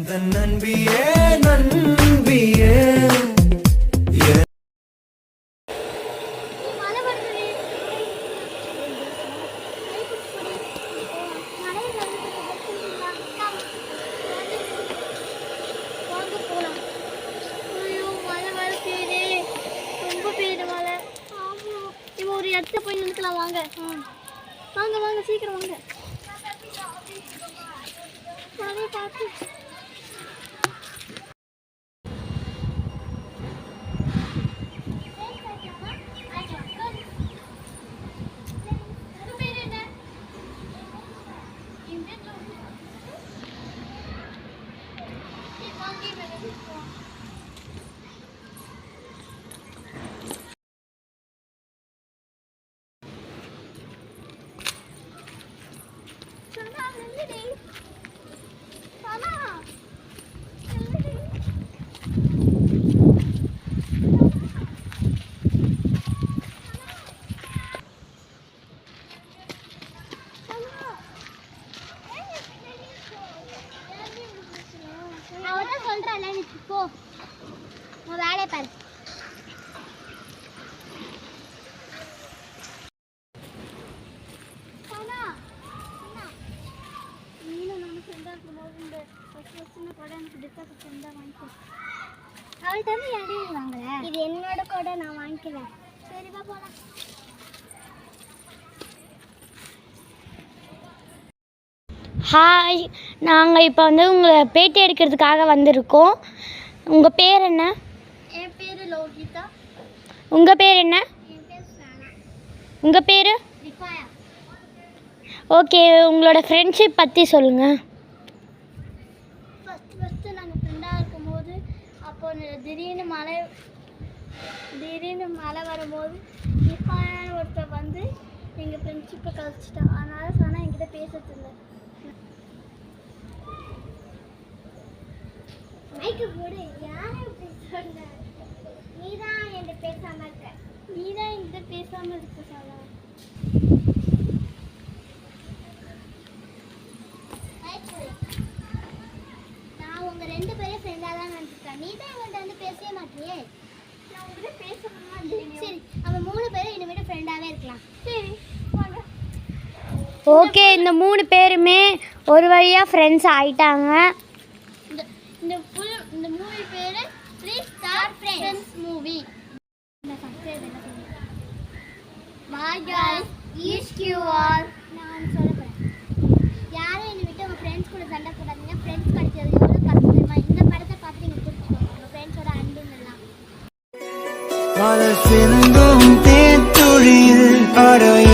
நண்பியே நண்பியே ஒரு இடத்துல போய் நின்றுக்கலாம். வாங்க வாங்க வாங்க சீக்கிரம் வாங்க. பார்த்து போ உன் வேலையை பாரு. இது என்னோட கூட நான் வாங்கிக்கிறேன். சரிப்பா போலாம். ஹாய், நாங்கள் இப்போ உங்களை பேட்டி எடுக்கிறதுக்காக வந்திருக்கோம். உங்கள் பேர் என்ன? என் பேர் லோகிதா. உங்கள் பேர் என்ன? என் பேர் சானா. உங்கள் பேர்? ரிஃபாயா. ஓகே, உங்களோட ஃப்ரெண்ட்ஷிப் பற்றி சொல்லுங்கள். ஃபஸ்ட்டு நாங்கள் ஃப்ரெண்டாக இருக்கும்போது அப்போ திடீர்னு மழை வரும்போது ரிஃபாயான்னு ஒருத்தர் வந்து எங்கள் ஃப்ரெண்ட்ஷிப்பை கழிச்சிட்டான். அதனால் சானா என்கிட்ட பேசுறது இல்லை. மைக்கு போடு. யாரும் இப்படி சொன்ன? நீ தான் என்கிட்ட பேசாமல் இருக்க. நீ தான் என்கிட்ட பேசாமல் இருக்க சானா. நான் உங்கள் 2 பேரும் ஃப்ரெண்டாக தான் நினச்சிருக்கேன். நீ தான் எங்கள்கிட்ட வந்து பேசவே மாட்டியே. நான் உங்கள்கிட்ட பேசணுமா? சரி, அவன் 3 பேரும் இனிமேட்டு ஃப்ரெண்டாகவே இருக்கலாம். சரி வாங்க. ஓகே, இந்த 3 பேருமே ஒரு வழியாக ஃப்ரெண்ட்ஸ் ஆயிட்டாங்க. இந்த மூவி பேரு 3 Star Friends movie. Bye guys, each you all. நான் சொல்றேன். யாரும் என்னை விட்டு உங்க ஃப்ரெண்ட்ஸ் கூட சண்டை போடாதீங்க. ஃப்ரெண்ட்ஸ் கிடைச்சது எவ்வளவு கஷ்டமா. இந்த படத்தை பார்த்து நீங்க புரிஞ்சுக்கோங்க உங்க ஃப்ரெண்ட்ஸோட அன்புன்னு எல்லாம். காதல் சிந்தும் தேத்துழியில் அடைய